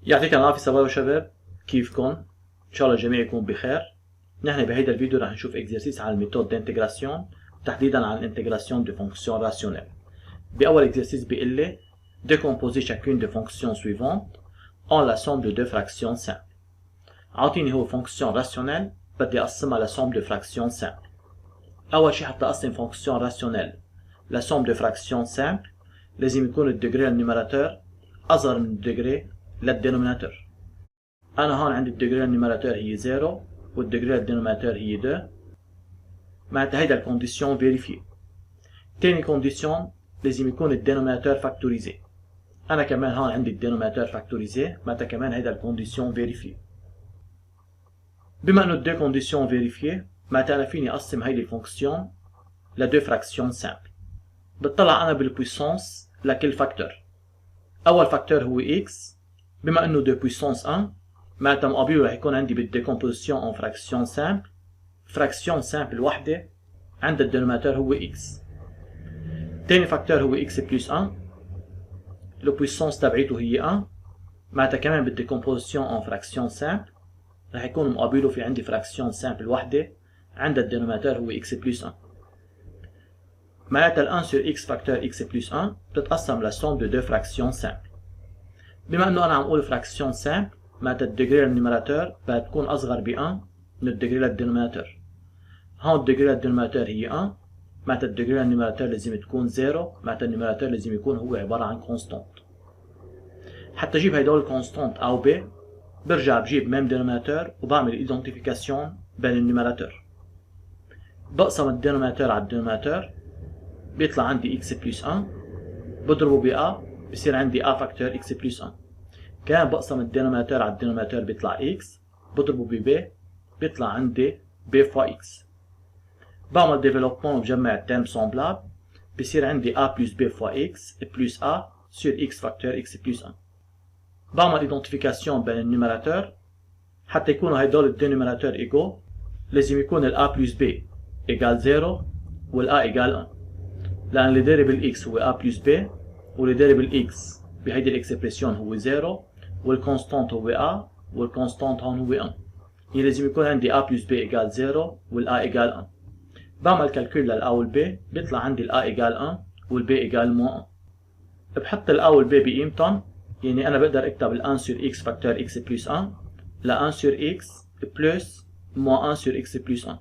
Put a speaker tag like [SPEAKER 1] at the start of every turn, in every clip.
[SPEAKER 1] يعطيكم العافية صبايا وشباب، كيفكم؟ إن شاء الله الجميع يكون بخير. نحن بهيدا الفيديو رح نشوف اكزرسيس على الميثود دانتجراسيون، تحديدا عن الانتجراسيون دو فونكسيون راسيونيل. بأول اكزرسيس بيقول لي décomposer chacune des fonctions suivantes en la somme de deux fractions simples. عاطيني هو فونكسيون راسيونيل بدي اقسمها لسوم دو فراكسيون سامبل. أول شي حتى أقسم فونكسيون راسيونيل لسوم دو فراكسيون سامبل لازم يكون الديجري للنيميراتور أصغر من الديجري للدينوميناتور. أنا هون عندي الديجري للنيميراتور هي 0 والديجري للدينوميناتور هي 2. معناتها هيدا الكونديسيون فيريفي. تاني كونديسيون لازم يكون الدينوميناتور فاكتوريزي. أنا كمان هون عندي الدينوميناتور فاكتوريزي، معناتها كمان هيدا الكونديسيون فيريفي. بما إنه الدو كونديسيون فيريفي، معناتها أنا فيني أقسم هيدي الفونكسيون لدو فراكسيون سامبل. بتطلع أنا بالبويسونس لكل فاكتور. أول فاكتور هو x، بما إنه دو بويسونس 1 معناتها مقابله رح يكون عندي بالديكومبوزيسيون اون فراكسيون سامبل. فراكسيون سامبل وحده عند الدينوميناتور هو x. تاني فاكتور هو x بلس 1، لو بويسونس تبعيته هي 1، معناتها كمان بالديكومبوزيسيون اون فراكسيون سامبل رح يكون مقابله في عندي فراكسيون سامبل وحده عند الدينوميناتور هو x بلس 1. معناتها ال 1 sur x فاكتور x بلس 1 بتتقسم لسوم دو دو فراكسيون سامبل. بما انه انا عم اقول فراكسيون سامبل، معناتها الديجري للنيميراتور بدها تكون اصغر ب 1 من الديجري للدينوميناتور. هون الديجري للدينوميناتور هي 1، معناتها الديجري للنيميراتور لازم تكون 0، معناتها النيميراتور لازم يكون هو عباره عن كونستانت. حتى اجيب هيدول الكونستانت او ب، برجع بجيب ميم دينوميناتور وبعمل ايدنتيفيكاسيون بين النيميراتور. بقسم الدينوميناتور على الدينوميناتور بيطلع عندي x بلس 1، بضربه ب a بصير عندي a فاكتور x بلس 1. كمان بقسم الدينوميناتور على الدينوميناتور بيطلع x، بضربه ب b بيطلع عندي b فوا x. بعمل ديفلوبمون وبجمع التيرم سومبلابل بصير عندي a بلس b فوا x بلس a sur x فاكتور x بلس 1. بعمل ايدنتيفيكاسيون بين النيميراتور. حتى يكونوا هيدول الدينوميناتور ايجو لازم يكون ال a بلس b ايجال 0 وال a ايجال 1، لأن اللي داري بالإكس هو A بلس B واللي داري بالإكس بهيدي الإكسبريسيون هو 0 والكونستانت هو A والكونستانت هون هو 1. يعني لازم يكون عندي A بلس B إيجال 0 والA إيجال 1. بعمل كالكول للA والB بيطلع عندي الA إيجال 1 والB إيجال موان 1. بحط الA والB بقيمتهم، يعني أنا بقدر أكتب ال 1 sur X فاكتور X بلس 1 ل 1 sur X بلس موان 1 sur X بلس 1.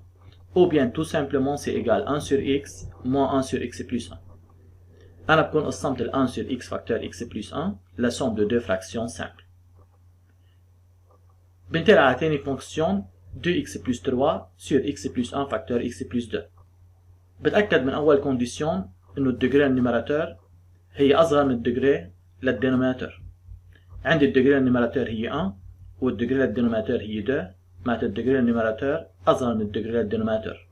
[SPEAKER 1] ou bien tout simplement c'est égal 1 sur x moins 1 sur x plus 1. أنا بكون قسمت ال 1 sur x facteur x plus 1 la somme de deux fractions simples. بنتقل على تاني فونكسيون 2x plus 3 sur x plus 1 facteur x plus 2. بتأكد من أول كونديسيون إنه الديجري للنيميراتور هي أصغر من الديجري للدينوميناتور. عندي الديجري للنيميراتور هي 1 والديجري للدينوميناتور هي 2، معناتها الديجري للنيميراتور أصغر من الديجري للدينوميناتور.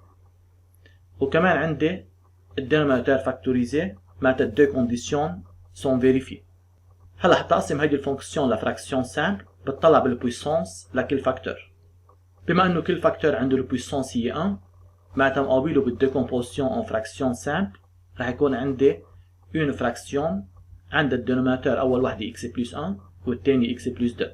[SPEAKER 1] وكمان عندي الدينوميناتور فاكتوريزي، معناتها الدو كونديسيون سون فيريفي. هلا حتى أقسم هيدي الفونكسيون لفراكسيون سامبل بتطلع بالبويسونس لكل فاكتور. بما إنه كل فاكتور عنده البويسونس هي 1، معناتها مقابله بالديكومبوزيسيون اون فراكسيون سامبل رح يكون عندي اون فراكسيون عند الدينوميناتور أول وحدة x بلس 1 والثاني x بلس 2.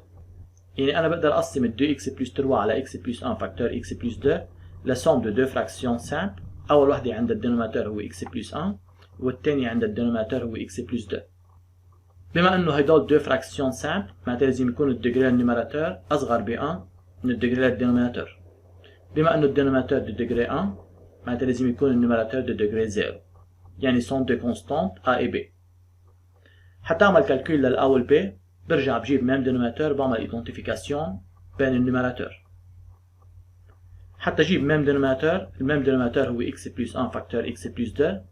[SPEAKER 1] يعني أنا بقدر أقسم ال 2x بلس 3 على x بلس 1 فاكتور x بلس 2 لسوم دو دو فراكسيون سامبل. أول وحدة عند الدينوميناتور هو x بلس 1 والثاني عند الدينوميناتور هو x بلس 2. بما إنه هيدول دو فراكسيون سامبل، معناتها لازم يكون الديجري للنيميراتور أصغر ب 1 من الديجري للدينوميناتور. بما إنه الدينوميناتور دو ديجري 1، معناتها لازم يكون النيميراتور دو ديجري 0. يعني سون دو كونستانت a et b. حتى أعمل كالكول لل a وال b برجع بجيب ميم دينوميناتور، بعمل ايدنتيفيكاسيون بين النيميراتور. حتى اجيب ميم دينوميناتور، الميم دينوميناتور هو x بلس 1 فاكتور x بلس 2.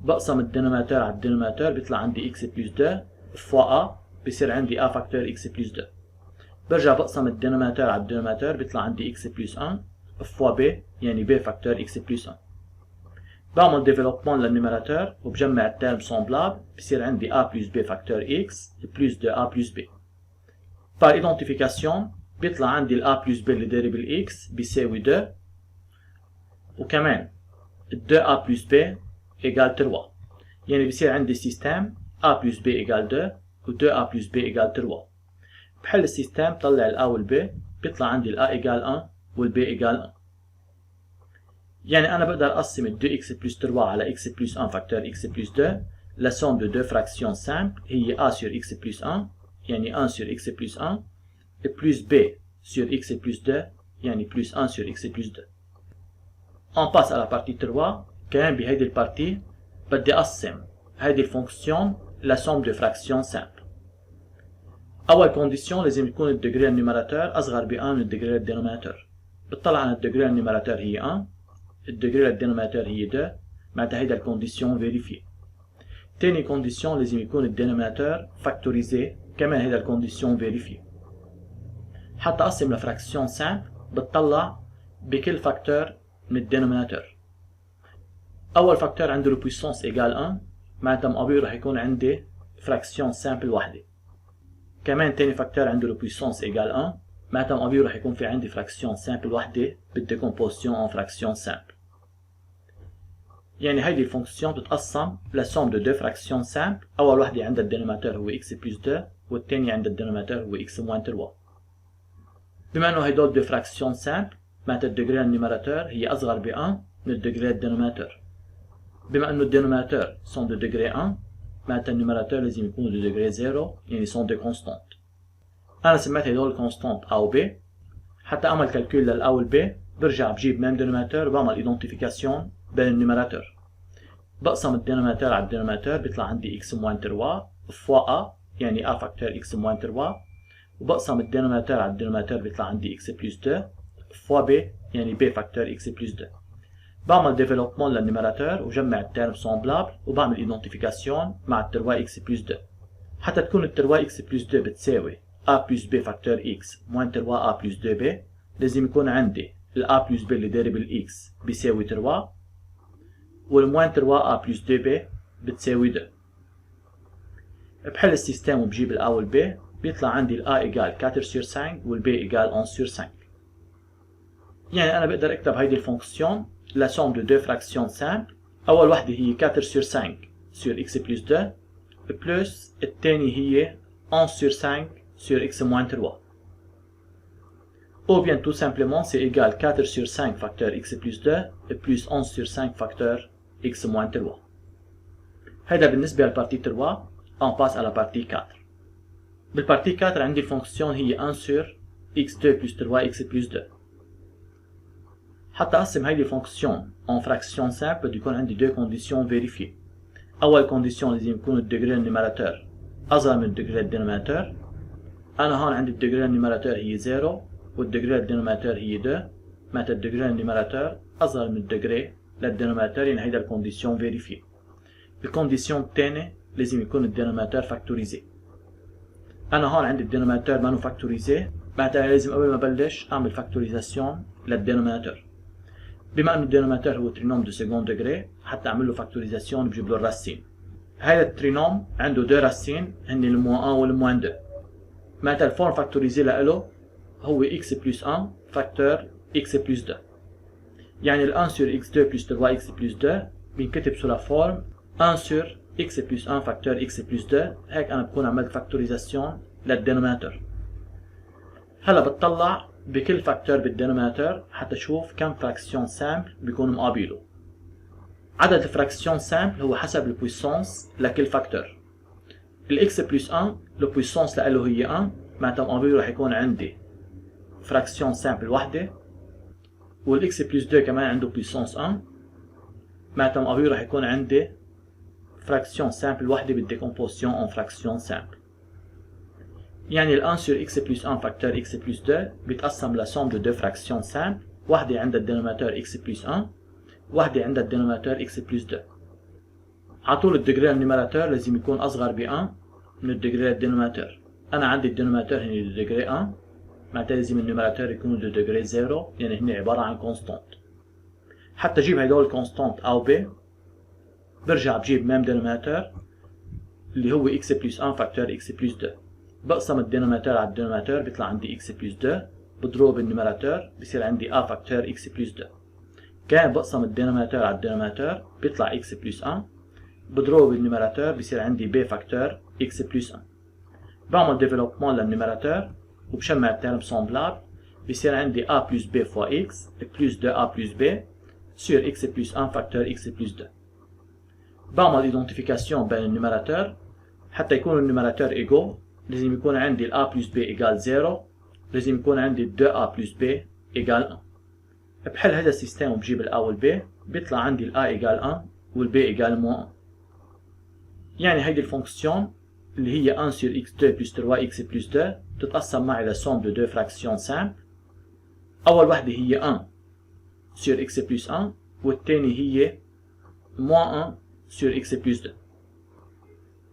[SPEAKER 1] بقسم الدينوميناتور على الدينوميناتور بيطلع عندي x بلس 2 فوا a بصير عندي a فاكتور x بلس 2. برجع بقسم الدينوميناتور على الدينوميناتور بيطلع عندي x بلس 1 فوا b يعني b فاكتور x بلس 1. بعمل ديفلوبمون للنيميراتور وبجمع التيرم سومبلابل بصير عندي a بلس b فاكتور x بلس 2a بلس b. par ايدنتيفيكاسيون بيطلع عندي ال a بلس b اللي داري بال x بيساوي 2، وكمان 2a بلس b égale 3. يعني بصير عندي سيستم a بلس b égale 2 و 2a بلس b égale 3. بحل السيستم طلع ال A وال B بيطلع عندي ال A إيجال 1 وال B إيجال 1. يعني أنا بقدر أقسم ال 2x plus 3 على x plus 1 facteur x plus 2. La somme de deux fractions simples هي a sur x plus 1 يعني 1 sur x plus 1 et plus b sur x plus 2 يعني plus 1 sur x plus 2. On passe à la partie 3. كمان بهيدي البارتي بدي أقسم هيدي الفونكسيون la somme de fractions simples. أول كونديسيون لازم يكون الديجري النيميراتور أصغر ب 1 من الديجري الدينوميناتور. بتطلع عن الديجري النيميراتور هي 1 الديجري الدينوميناتور هي 2 معناتها هيدا الكونديسيون فيريفي. تاني كونديسيون لازم يكون الدينوميناتور فاكتوريزي كمان هيدا الكونديسيون فيريفي. حتى أقسم لفراكسيون سامبل بتطلع بكل فاكتور من الدينوميناتور. أول فاكتور عنده لو بويسونس إيجال 1 معناتها مقابله رح يكون عندي فراكسيون سامبل وحدة. كمان تاني فاكتور عنده لو بويسونس إيجال 1 معناتها مقابله رح يكون في عندي فراكسيون سامبل وحدة بالديكومبوزيون ان فراكسيون سامبل. يعني هيدي الفونكسيون بتتقسم لسوم دو دو فراكسيون سامبل. أول وحدة عندها الدينوميناتور هو x بلس 2 والثانية عندها الدينوميناتور هو x موان 3. بما إنه هيدول دو فراكسيون سامبل معناتها الديجري النيميراتور هي أصغر ب 1 من الديجري الدينوميناتور. بما إنه الدينوميناتور سون دو ديجري 1 معناتها النيميراتور لازم يكون دو ديجري 0 يعني سون دو كونستانت. أنا سميت هيدول كونستانت A و B. حتى أعمل كالكول لل A وال B برجع بجيب ميم دينوميناتور وبعمل إيدنتيفيكاسيون بين النيميراتور. بقسم الدينوميناتور على الدينوميناتور بيطلع عندي x موان 3 فوا a يعني a فاكتور x موان 3 وبقسم الدينوميناتور على الدينوميناتور بيطلع عندي x بلس 2 فوا b يعني b فاكتور x بلس 2. بعمل ديفلوبمون للنيميراتور وجمع التيرم سومبلابل وبعمل ايدنتيفيكاسيون مع التروا x بلس 2 حتى تكون التروا x بلس 2 بتساوي a بلس b فاكتور x موان 3 a بلس 2 b. لازم يكون عندي ال a بلس b اللي داير بالx بيساوي 3 والموان 3 a بلس 2 b بتساوي 2. بحل السيستم وبجيب ال a وال b بيطلع عندي ال a إيجال 4 sur 5 وال b إيجال 11 sur 5. يعني أنا بقدر أكتب هيدي الفونكسيون la somme de deux fractions simples. أول وحدة هي 4 sur 5 sur x plus 2 بلس الثانية هي 11 sur 5 sur x moins 3. Ou bien tout simplement c'est égal 4 sur 5 facteur x plus 2 et plus 11 sur 5 facteur x moins 3. هيدا بالنسبة للبارتي 3. On passe à la partie 4. بالبارتي 4 عندي الفونكسيون هي 1 sur x2 plus 3 x plus 2. حتى أقسم هيدي الفونكسيون en fraction simple بده يكون عندي deux conditions vérifiées. أول كونديسيون لازم يكون الديجري النيميراتور أصغر من الديجري الدينوميناتور. أنا هون عندي الديجري النيميراتور هي 0 والديجري الدينوميناتور هي 2 معناتها الديجري النيميراتور أصغر من الديجري للدينوميناتور يعني هيدا الكونديسيون فيريفي. الكونديسيون الثانية لازم يكون الدينوميناتور فاكتوريزي. أنا هون عندي الدينوميناتور مانو فاكتوريزي معناتها لازم قبل ما أبلش أعمل فاكتوريزاسيون للدينوميناتور. بما إنه الدينوميناتور هو ترينوم دو سكوند ديجري حتى أعمل له فاكتوريزاسيون بجيب له الراسين. هيدا الترينوم عنده دو راسين هن الموان 1 والموان 2 معناتها الفورم فاكتوريزي له هو x plus 1 facteur x plus 2. يعني ال 1 sur x2 plus 3 x plus 2 بينكتب سو لا فورم 1 sur x plus 1 facteur x plus 2. هيك أنا بكون عملت فاكتوريزاسيون للدينوميناتور. هلا بتطلع بكل فاكتور بالدينوميناتور حتى اشوف كم فراكسيون سامبل بيكون مقابله. عدد الفراكسيون سامبل هو حسب البويسونس لكل فاكتور. الاكس بلس 1 البويسونس له هي 1 معناتها مقابله رح يكون عندي فراكسيون سامبل وحده والاكس بلس 2 كمان عنده بويسونس 1 معناتها مقابله رح يكون عندي فراكسيون سامبل وحده بالديكومبوزيون ان فراكسيون سامبل. يعني ال 1 sur x plus 1 facteur x plus 2 بيتقسم لسوم دو دو فراكسيون سامبل. واحدة عندها الدينوميناتور x plus 1 واحدة عندها الدينوميناتور x plus 2. على طول الديجري النيميراتور لازم يكون أصغر ب 1 من الديجري الدينوميناتور. أنا عندي الدينوميناتور هن الديجري 1 معناتها لازم النيميراتور يكون دو ديجري 0 يعني هن عبارة عن كونستانت. حتى أجيب هدول الكونستانت أو B برجع بجيب ميم دينوميناتور اللي هو x plus 1 facteur x plus 2. بقسم الدينوميناتور على الدينوميناتور بيطلع عندي x بلس 2 بضرب النيميراتور بصير عندي a فاكتور x بلس 2. كان بقسم الدينوميناتور على الدينوميناتور بيطلع x بلس 1 بضرب النيميراتور بصير عندي b فاكتور x بلس 1. بعمل ديفلوبمون للنيميراتور وبشمع الترم سومبلابل بصير عندي a plus b fois x plus 2a plus b sur x plus 1 facteur x plus 2. بعمل ايدنتيفيكاسيون بين النيميراتور حتى يكون النيميراتور ايجو لازم يكون عندي a plus b égale 0 لازم يكون عندي 2a plus b égale 1. بحل هذا السيستم وبجيب ال a وال b بيطلع عندي ال a égale 1 وال b égale moins 1. يعني هيدي الفونكسيون اللي هي 1 sur x2 plus 3x plus 2 بتتقسم معي لسوم دو دو فراكسيون سامبل. أول وحدة هي 1 sur x plus 1 والتاني هي moins 1 sur x plus 2.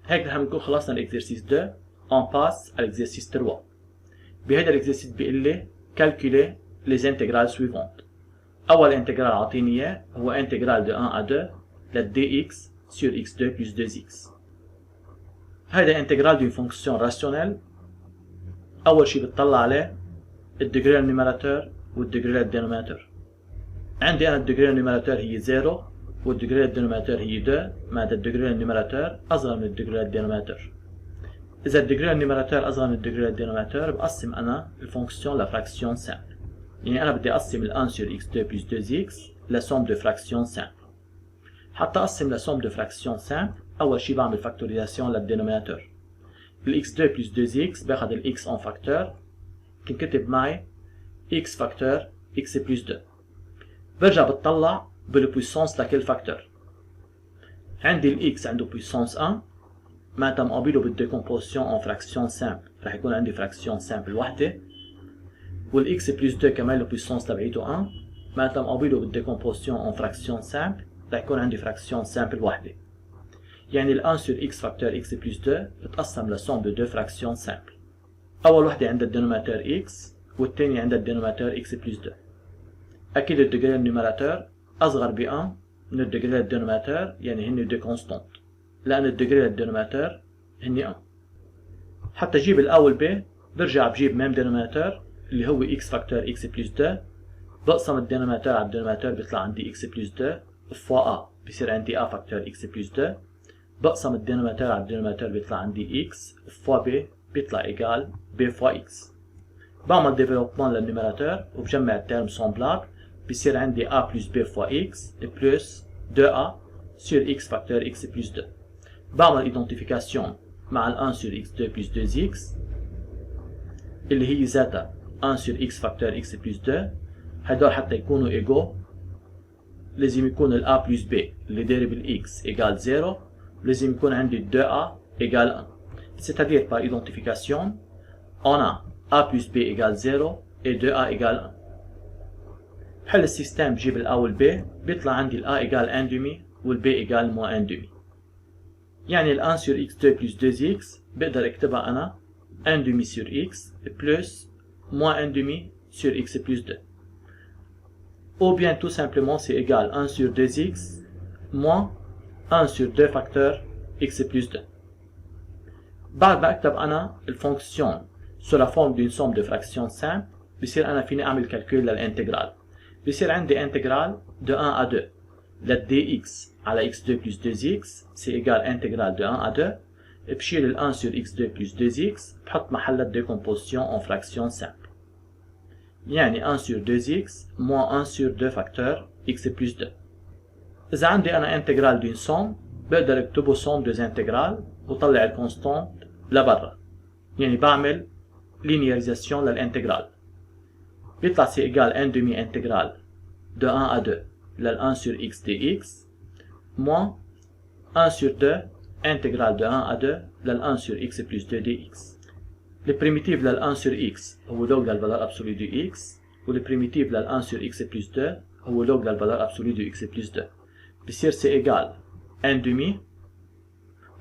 [SPEAKER 1] هيك رح نكون خلصنا الإكزرسيس 2. On passe à l'exercice 3. بهذا الإكزرسيس بيقول لي calculer les intégrales suivantes. أول انتجرال عاطيني إياه هو انتجرال de 1 à 2 لل dx sur x2 plus 2x. هذا انتجرال d'une fonction rationnelle. أول شي بتطلع عليه الديجري للنيميراتور والديجري للدينوميناتور. عندي أنا الديجري للنيميراتور هي 0 والديجري للدينوميناتور هي 2 معناتها الديجري للنيميراتور أصغر من الديجري للدينوميناتور. إذا الديجري للنيميراتور أصغر من الديجري للدينوميناتور بقسم أنا الفونكسيون لفراكسيون سامبل. يعني أنا بدي أقسم ال 1 sur x2 plus 2x لسوم دو فراكسيون سامبل. حتى أقسم لسوم دو فراكسيون سامبل أول شي بعمل فاكتوريزاسيون للدينوميناتور. ال x2 plus 2x باخد ال x en فاكتور بتنكتب معي x فاكتور x plus 2. برجع بتطلع بالبويسونس لكل فاكتور. عندي ال x عنده بويسونس 1 معناتها مقابله بالديكومبوزيشن en فراكسيون سامبل رح يكون عندي فراكسيون سامبل وحده. وال x plus 2 كمان له بويسونس تبعيته 1 معناتها مقابله بالديكومبوزيشن en فراكسيون سامبل رح يكون عندي فراكسيون سامبل وحده. يعني ال 1 sur x facteur x plus 2 بتقسم لسوم دو دو فراكسيون سامبل. أول وحدة عندها الدينوميناتور x والثانية عندها الدينوميناتور x plus 2. أكيد الديجري للنيميراتور أصغر ب 1 من الديجري للدينوميناتور يعني هن دو كونستانت لأن الديجري للدينوميناتور هن 1. حتى أجيب ال a وال b برجع بجيب ميم دينوميناتور اللي هو x facteur x plus 2 بقسم الدينوميناتور على الدينوميناتور بيطلع عندي x plus 2 فوا a بصير عندي a facteur x plus 2 بقسم الدينوميناتور على الدينوميناتور بيطلع عندي x فوا b بيطلع ايجال b فوا x. بعمل ديفلوبمون للنيميراتور وبجمع الترم سومبلابل بصير عندي a plus b فوا x plus 2a sur x facteur x plus 2. بعمل ايدنتيفيكاسيون مع ال 1 sur x2 plus 2x اللي هي ذاتها 1 sur x facteur x plus 2. هدول حتى يكونوا ايجو لازم يكون ال a plus b اللي داير بال x ايجال 0 لازم يكون عندي 2a égale 1. C'est-à-dire par identification, on a a plus b égale 0 et 2a égale 1. بحل السيستم بجيب ال a وال b بيطلع عندي ال a égale 1 demi وال b égale moins 1 demi. يعني ال 1 sur x2 plus 2x بقدر اكتبها أنا 1 demi sur x plus moins 1 demi sur x plus 2. Ou bien tout simplement c'est égal 1 sur 2x moins 1 sur 2 facteur x plus 2. بعد ما اكتب انا الفونكسيون sous la forme d'une somme de fractions simples بصير انا فيني اعمل كالكول للانتجرال. بصير عندي انتجرال de 1 à 2 لل dx على x2 plus 2x c'est égal intégral de 1 à 2 بشيل ال 1 sur x2 plus 2x بحط محل الديكومبوزيشن en fractions simples. يعني 1 sur 2x moins 1 sur 2 facteur x plus 2. إذا عندي أنا انتجرال دون سوم بقدر أكتبه سوم دوز انتجرال وطلع الكونستانت لبرا. يعني بعمل لينياريزاسيون للانتجرال. بيطلع سي إيجال 1 demi انتجرال de 1 à 2 لل 1 sur x dx moins 1 sur 2 انتجرال de 1 à 2 لل 1 sur x plus 2 dx. البريميتيف لل 1 sur x هو لوج للفالور أبسولو دو x والبريميتيف لل 1 sur x plus 2 هو لوج للفالور أبسولو دو x plus 2. بصير سي ايجال 1 demi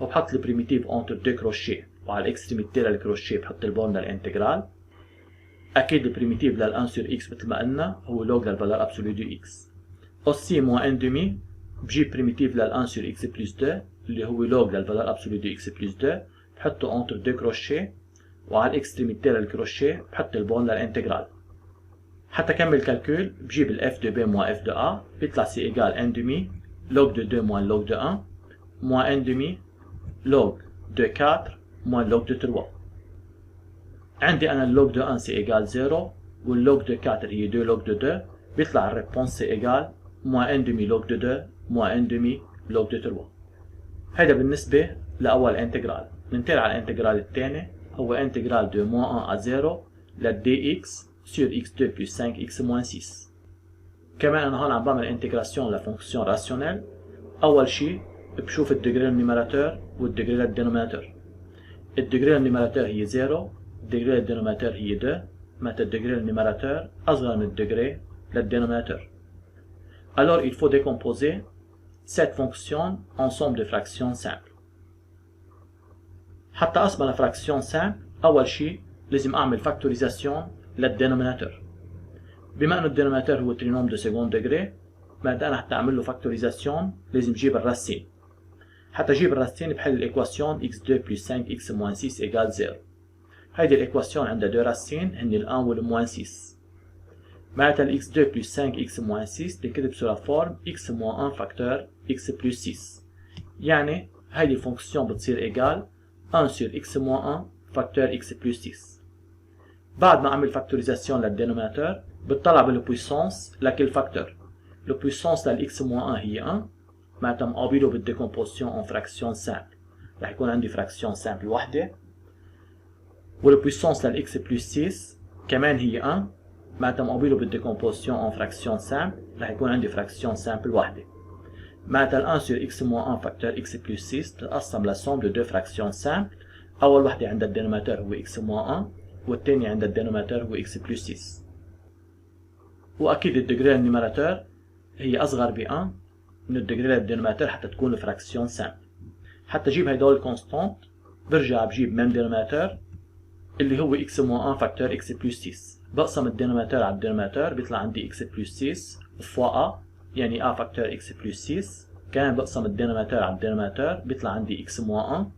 [SPEAKER 1] وبحط البريميتيف اونتر دو كروشيه وعلى الاكستريميتي للكروشيه بحط البورن للانتجرال. اكيد البريميتيف لل 1 sur x مثل ما قلنا هو لوج للفالور ابسولو دو x. اوسي موان 1 demi بجيب بريميتيف لل 1 sur x plus 2 اللي هو لوج للفالور ابسولو دو x plus 2 بحطه اونتر دو كروشيه وعلى الاكستريميتي للكروشيه بحط البورن للانتجرال. حتى كمل كالكول بجيب ال f de b moins f de a بيطلع سي ايجال 1 demi log de 2 moins log de 1 moins 1 demi log de 4 moins log de 3. عندي أنا اللوج دو 1 سي إيجال 0 واللوج دو 4 هي 2 لوج دو 2. بيطلع الريبونس سي إيجال موان 1 دمي لوج دو 2 موان 1 دمي لوج دو 3. هيدا بالنسبة لأول انتجرال. ننتقل على الانتجرال الثاني، هو انتجرال دو موان 1 à 0 للدي اكس sur x2 plus 5x moins 6. كمان أنا هون عم بعمل انتجراسيون لفونكسيون راسيونيل. أول شيء بشوف الديجري للنيميراتور والديجري للدينوميناتور. الديجري للنيميراتور هي 0، الديجري للدينوميناتور هي 2، متى الديجري للنيميراتور أصغر من الديجري للدينوميناتور. Alors il faut décomposer cette fonction en somme de fractions simples. حتى أصبح لفراكسيون سامبل أول شيء لازم أعمل فاكتوريزاسيون للدينوميناتور. بما أنه الدينوميناتور هو ترينوم دو سكوند ديجري، معناتها أنا حتى أعمل له فاكتوريزاسيون لازم أجيب الراسين. حتى أجيب الراسين بحل الإيكواسيون x2 plus 5x moins 6 égale 0. هيدي الإيكواسيون عندها دو راسين هن ال 1 وال moins 6. معناتها ال x2 plus 5x moins 6 تنكتب sur la forme x moins 1 facteur x plus 6. يعني هيدي الفونكسيون بتصير إيجال 1 sur x moins 1 facteur x plus 6. بعد ما أعمل فاكتوريزاسيون للدينوميناتور بتطلع بالبويسونس لكل فاكتور. البويسونس للx moins 1 هي 1، معناتها مقابله بالديكومبوزيشن en fraction simple رح يكون عندي fraction simple وحدة. والبويسونس للx plus 6 كمان هي 1، معناتها مقابله بالديكومبوزيشن en fraction simple رح يكون عندي fraction simple وحدة. معناتها ال 1 sur x moins 1 facteur x plus 6 بتتقسم لسوم دو دو fractions simples. أول وحدة عند الدينوميناتور هو x moins 1 والثانية عند الدينوميناتور هو x plus 6. وأكيد الديجري للنيميراتور هي أصغر ب 1 من الديجري للدينوميناتور حتى تكون الفراكسيون سامبل. حتى أجيب هيدول الكونستانت برجع بجيب ميم دينوميناتور اللي هو x moins 1 facteur x plus 6. بقسم الدينوميناتور على الدينوميناتور بيطلع عندي x plus 6 فوا a يعني a facteur x plus 6. كمان بقسم الدينوميناتور على الدينوميناتور بيطلع عندي x moins 1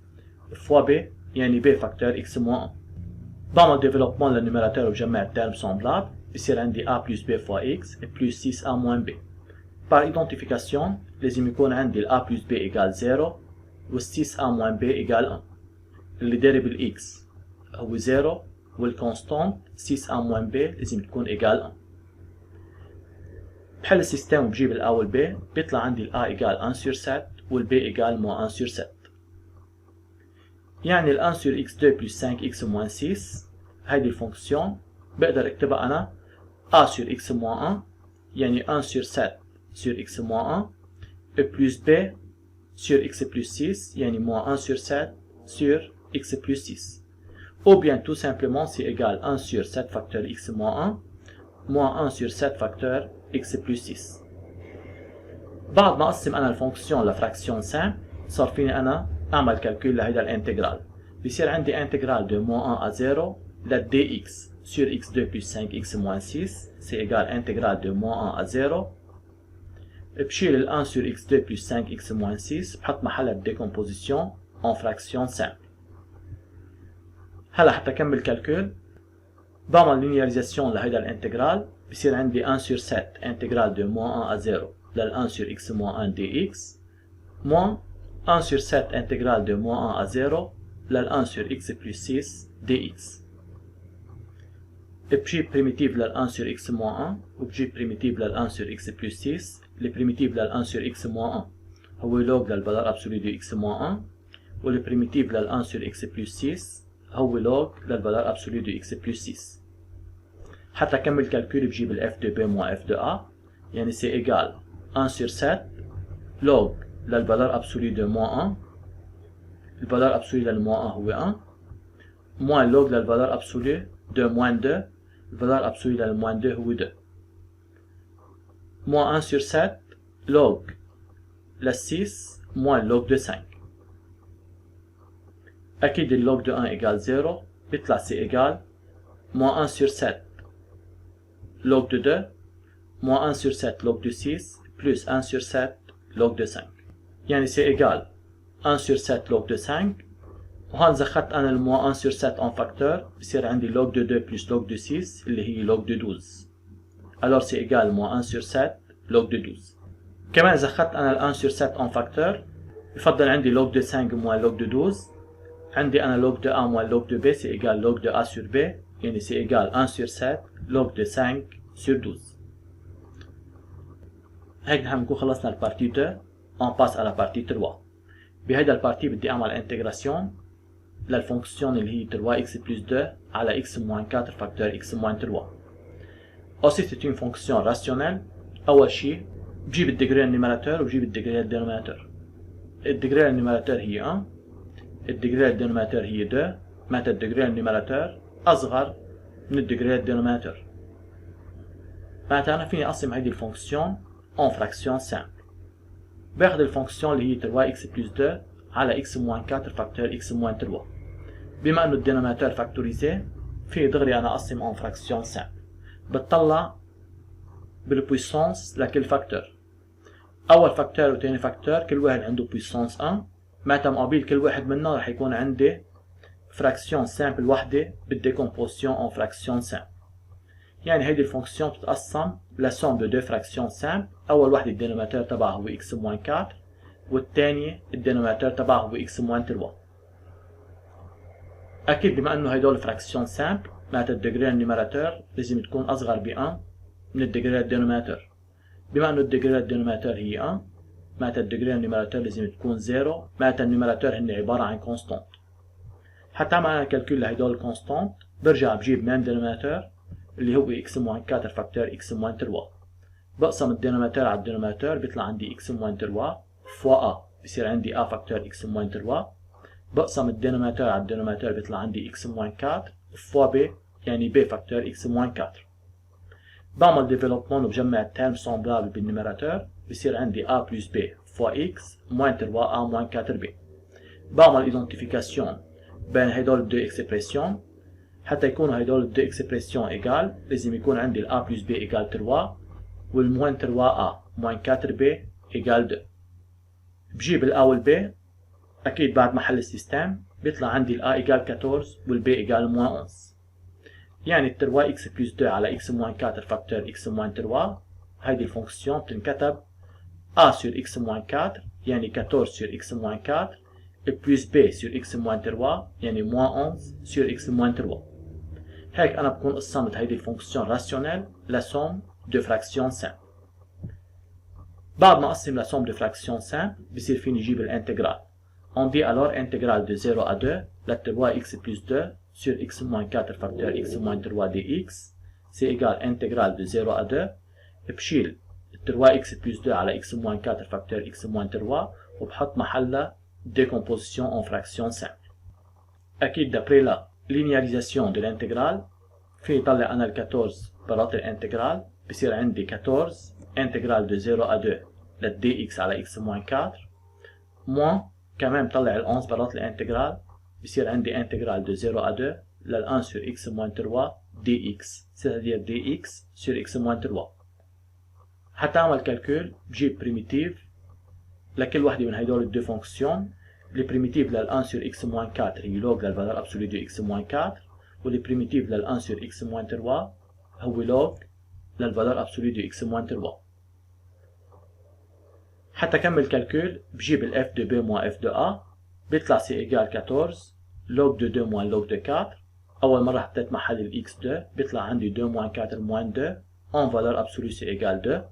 [SPEAKER 1] فوا b يعني b facteur x moins 1. بعمل ديفلوبمون للنيميراتور وبجمع التيرم سومبلابل بصير عندي a plus b fois x plus 6a moins b. Par identification لازم يكون عندي ال a plus b égale 0 وال 6a moins b égale 1. اللي داري بال x هو 0 والكونستانت 6a moins b لازم تكون égale 1. بحل السيستم وبجيب ال a وال b بيطلع عندي ال a égale 1 sur 7 وال b égale moins 1 sur 7. يعني ال 1 sur x2 plus 5x moins 6 هيدي الفونكسيون بقدر اكتبها أنا a sur x moins 1 يعني 1 sur 7 sur x moins 1 et plus b sur x plus 6 يعني moins 1 sur 7 sur x plus 6. Ou bien tout simplement c'est égal 1 sur 7 facteur x moins 1 moins 1 sur 7 facteur x plus 6. بعد ما أقسم أنا الفونكسيون لفراكسيون سامبل صار فيني أنا أعمل كالكول لهيدا الانتجرال. بيصير عندي انتجرال de moins 1 à 0 la dx sur x2 plus 5x moins 6 c'est égal intégral de moins 1 à 0. بشيل ال 1 sur x2 plus 5x moins 6 بحط محلها الديكومبوزيشن en fraction simple. هلا حتى أكمل كالكول بعمل لينياريزاسيون لهيدا الانتجرال بصير عندي 1 sur 7 intégral de moins 1 à 0 لل 1 sur x moins 1 dx moins 1 sur 7 intégral de moins 1 à 0 لل 1 sur x plus 6 dx. بجيب بريميتيف لل 1 sur x moins 1 وبجيب بريميتيف لل 1 sur x plus 6. البريميتيف لل 1 sur x moins 1 هو لوج للفالور ابسولو دو x moins 1 والبريميتيف لل 1 sur x plus 6 هو لوج للفالور ابسولو دو x plus 6. حتى أكمل كالكول بجيب ال f de b moins f de a يعني c'est égal 1 sur 7 لوج للفالور ابسولو de moins 1. الفالور ابسولو لل moins 1 هو 1 moins لوج للفالور ابسولو de moins 2. الفالور ابسولو لل moins 2 هو 2 moins 1 sur 7 log la 6 moins log de 5. أكيد اللوج de 1 égale 0 بيطلع c'est égal moins 1 sur 7 log de 2 moins 1 sur 7 log de 6 plus 1 sur 7 log de 5. يعني c'est égal 1 sur 7 log de 5. وهون زخدت أنا ال moins 1 sur 7 en facteur بصير عندي log de 2 plus log de 6 اللي هي log de 12. Alors c'est égal moins 1 sur 7 log de 12. كمان إذا أخذت أنا ال 1 sur 7 en facteur بفضل عندي log de 5 moins log de 12. عندي أنا log de A moins log de B c'est égal log de A sur B يعني c'est égal 1 sur 7 log de 5 sur 12. هيك نحن بنكون خلصنا البارتي 2 on passe à la partie 3. بهيدا البارتي بدي أعمل انتجراسيون للفونكسيون اللي هي 3x plus 2 على x moins 4 facteur x moins 3. Aussi c'est une fonction rationnelle. أول شيء بجيب الديجري النيميراتور وبجيب الديجري الدينوميناتور. الديجري النيميراتور هي 1 الديجري الدينوميناتور هي 2 معناتها الديجري النيميراتور أصغر من الديجري الدينوميناتور. معناتها أنا فيني أقسم هيدي الفونكسيون en fraction simple. باخد الفونكسيون اللي هي 3x plus 2 على x moins 4 facteur x moins 3. بما انه الدينوميناتور فاكتوريزي في دغري انا اقسم en fraction simple. بتطلع بالبويسونس لكل فاكتور. اول فاكتور وثاني فاكتور كل واحد عنده بويسونس 1 معناتها مقابل كل واحد منهم رح يكون عندي فراكسيون سامبل وحده بالديكومبوزيشن en fraction simple. يعني هيدي الفونكسيون بتتقسم لسوم دو دو فراكسيون سامبل. اول وحده الدينوميناتور تبعها هو x moins 4 والثانيه الدينوميناتور تبعها هو x moins 3. اكيد بما انه هدول فراكسيون سامبل معناتها الديجري النيميراتور لازم تكون اصغر ب 1 من الديجري الدينوميناتور. بما انه الديجري الدينوميناتور هي 1 معناتها الديجري النيميراتور لازم تكون 0 معناتها النيميراتور هن عباره عن كونستانت. حتى اعمل انا كالكول لهدول الكونستانت برجع بجيب ميم دينوميناتور اللي هو x moins 4 facteur x moins 3. بقسم الدينوميناتور على الدينوميناتور بيطلع عندي x moins 3 فوا a بصير عندي a facteur x moins 3. بقسم الدينوميناتور على الدينوميناتور بيطلع عندي x moins 4 فوا b يعني b facteur x moins 4. بعمل ديفلوبمون وبجمع التيرم سومبلابل بالنيميراتور بصير عندي a plus b فوا x moins 3 a moins 4b. بعمل ايدنتيفيكاسيون بين هدول الدو اكسبريسيون. حتى يكونوا هدول الدو اكسبريسيون ايجال لازم يكون عندي ال a plus b ايجال 3 والموين 3a moins 4b ايجال 2. بجيب ال a وال b اكيد بعد ما حل السيستم بيطلع عندي ال a ايجال 14 وال b ايجال moins 11. يعني 3x plus 2 على x moins 4 facteur x moins 3 هيدي الفونكسيون بتنكتب a sur x moins 4 يعني 14 sur x moins 4 plus b sur x moins 3 يعني moins 11 sur x moins 3. هيك أنا بكون قسمت هيدي الفونكسيون راسيونيل لسوم دو فراكسيون سامبل. بعد ما أقسم لسوم دو فراكسيون سامبل بصير فيني جيب الانتجرال. On dit alors intégrale de 0 à 2 la 3x plus 2 sur x moins 4 facteur x moins 3 dx c'est égal intégrale de 0 à 2 بشيل 3x plus 2 على x moins 4 facteur x moins 3 وبحط محلها décomposition en fraction simple. أكيد d'après la linéarisation de l'intégrale فيني طلع أنا ال 14 برات الانتجرال بصير عندي 14 intégrale de 0 à 2 la dx على x moins 4 moins كمان بطلع ال 11 برات الانتجرال بصير عندي انتجرال de 0 à 2 لل 1 sur x moins 3 dx c'est-à-dire dx sur x moins 3. حتى اعمل كالكول بجيب بريميتيف لكل وحده من هدول الدو فونكسيون. لي بريميتيف لل 1 sur x moins 4 هي لوج للفالور ابسولو دو x moins 4 واللي بريميتيف لل 1 sur x moins 3 هو لوج للفالور ابسولو دو x moins 3. حتى كمل كالكول بجيب ال f de b moins f de a بيطلع سي ايجال 14 log de 2 moins log de 4. اول مره حطيت محل ال x2 بيطلع عندي 2 moins 4 moins 2 en valeur absolue c'est égal 2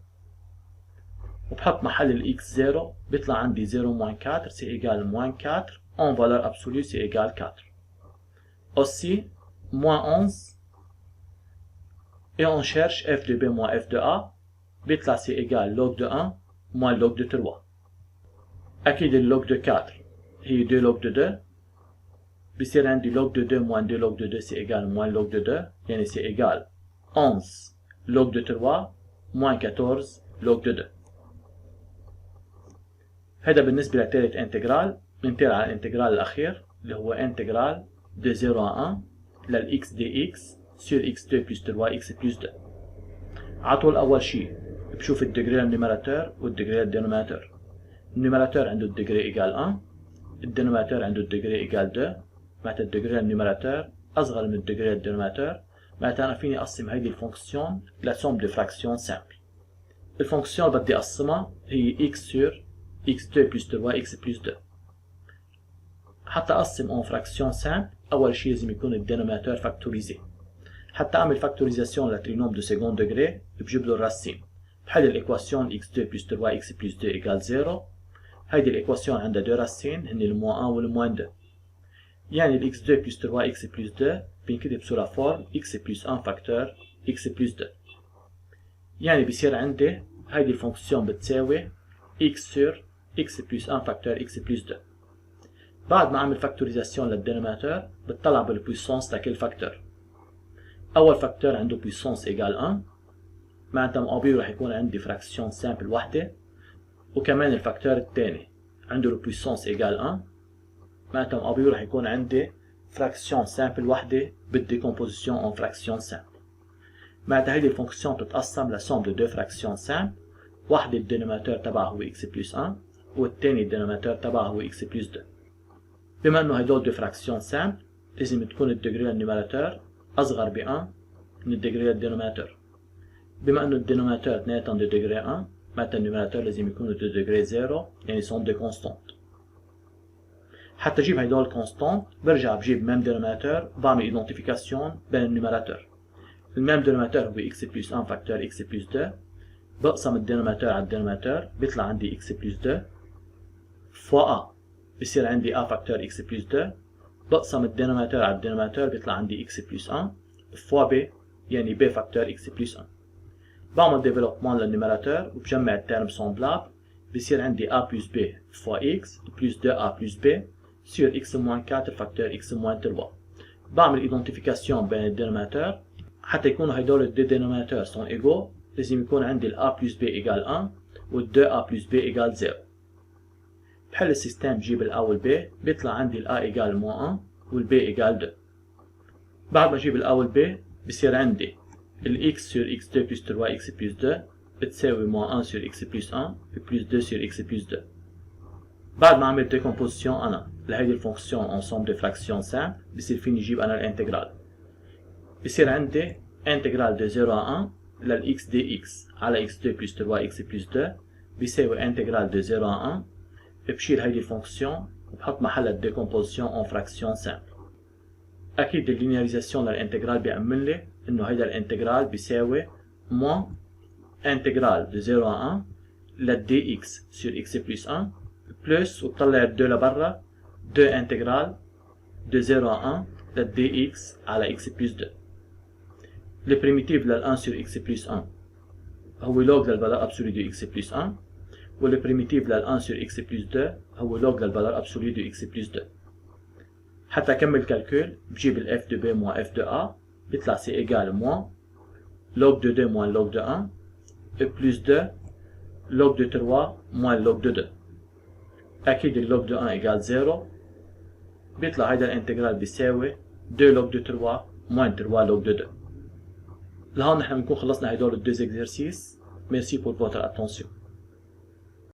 [SPEAKER 1] وبحط محل ال x0 بيطلع عندي 0 moins 4 c'est égal moins 4 en valeur absolue c'est égal 4. Aussi moins 11 et on cherche f de b moins f de a بيطلع c'est égal log de 1 moins log de 3. أكيد اللوج de 4 هي 2 log de 2 بيصير عندي log de 2 moins 2 log de 2 c'est égal moins log de 2 يعني c'est égal 11 log de 3 moins 14 log de 2. هذا بالنسبة لثالث انتجرال. ننتقل على الانتجرال الأخير اللي هو انتجرال de 0 à 1 لل x dx sur x2 plus 3x plus 2. عطول أول شيء بشوف الديجري النيميراتور والديجري الدينوميناتور. النيميراتور عنده الديجري ايجال 1 الدينوميناتور عنده الديجري ايجال 2 معناتها الديجري النيميراتور اصغر من الديجري الدينوميناتور معناتها انا فيني اقسم هيدي الفونكسيون لسوم دو فراكسيون سامبل. الفونكسيون اللي بدي اقسمها هي x sur x2 plus 3x plus 2. حتى أقسم اون فراكسيون سامبل أول شيء لازم يكون الدينوميناتور فاكتوريزي. حتى أعمل فاكتوريزاسيون لترينوم دو سكند ديجري بجيب له الراسين. بحل الإيكواسيون x2 plus 3x plus 2 égale 0. هيدي الإيكواسيون عندها دو راسين هن الموان 1 والموان 2. يعني ال x2 plus 3x plus 2 بينكتب سو لا فورم x plus 1 فاكتور x plus 2. يعني بيصير عندي هيدي الفونكسيون بتساوي x sur x plus 1 فاكتور x plus 2. بعد ما أعمل فاكتوريزاسيون للدينوميناتور بتطلع بالبويسونس لكل فاكتور. أول فاكتور عنده بويسونس إيجال 1، معناتها مقابله رح يكون عندي فراكسيون سامبل وحدة، وكمان الفاكتور الثاني عنده البويسونس إيجال 1، معناتها مقابله رح يكون عندي فراكسيون سامبل وحدة بالديكومبوزيسيون اون فراكسيون سامبل. معناتها هيدي الفونكسيون بتتقسم لسوم دو دو فراكسيون سامبل، واحدة الدينوميناتور تبعها هو x plus 1 والثاني الدينوميناتور تبعها هو x plus 2. بما انه هدول دو فراكسيون سامبل لازم تكون الديجري للنيوميراتور أصغر ب 1 من الديجري للدينوميناتور. بما انه الدينوميناتور اثنيناتهم دو ديجري 1 معناتها النيوميراتور لازم يكونوا دو ديجري 0، يعني سون دو كونستانت. حتى اجيب هدول الكونستانت برجع بجيب ميم دينوميناتور وبعمل ايدنتيفيكاسيون بين النيوميراتور. الميم دينوميناتور هو x plus 1 فاكتور x plus 2، بقسم الدينوميناتور على الدينوميناتور بيطلع عندي x plus 2 فوا a، بصير عندي a فاكتور x plus 2، بقسم الدينوميناتور على الدينوميناتور بيطلع عندي x plus 1 فوا b، يعني b فاكتور x plus 1. بعمل ديفلوبمون للنيوميراتور وبجمع التيرم سومبلابل، بصير عندي a plus b فوا x plus 2a plus b sur x moins 4 فاكتور x moins 3. بعمل ايدنتيفيكاسيون بين الدينوميناتور حتى يكونوا هدول الدو دينوميناتور سون ايجو، لازم يكون عندي ال a plus b égale 1 وال 2a plus b égale 0. بحل السيستم بجيب ال a وال b بيطلع عندي ال a égale moins 1 وال b égale 2. بعد ما اجيب ال a وال b بصير عندي ال x sur x2 plus 3x plus 2 بتساوي moins 1 sur x plus 1 plus 2 sur x plus 2. بعد ما عملت ديكومبوزيسيون انا لهيدي الفونكسيون انسومبل دو فراكسيون سامبل بصير فيني اجيب انا الانتجرال. بصير عندي انتجرال دو 0 à 1 لل x dx على x2 plus 3x plus 2 بيساوي انتجرال دو 0 à 1. بشيل هيدي الفونكسيون وبحط محلها الديكومبوزيسيون اون فراكسيون سامبل. اكيد اللينياريزاسيون للانتجرال بيأمن لي انه هيدا الانتجرال بيساوي موان انتجرال دو 0 à 1 لل dx sur x plus 1 بلس وبطلع 2 لبرا 2 انتجرال دو 0 à 1 لل dx على x plus 2. البريميتيف لل 1 sur x plus 1 هو لوج للفالور ابسولي دو x plus 1، والبريميتيف لل 1 sur x plus 2 هو لوج للفالور ابسولي دو x plus 2. حتى اكمل كالكول بجيب ال f de b moins f de a بيطلع سي ايجال moins log de 2 moins log de 1 plus 2 log de 3 moins log de 2. اكيد اللوج de 1 ايجال 0، بيطلع هيدا الانتجرال بيساوي 2 log de 3 moins 3 log de 2. لهون نحن بنكون خلصنا هدول الدوز اكزرسيس. ميرسي بور فوتر اتونسيون.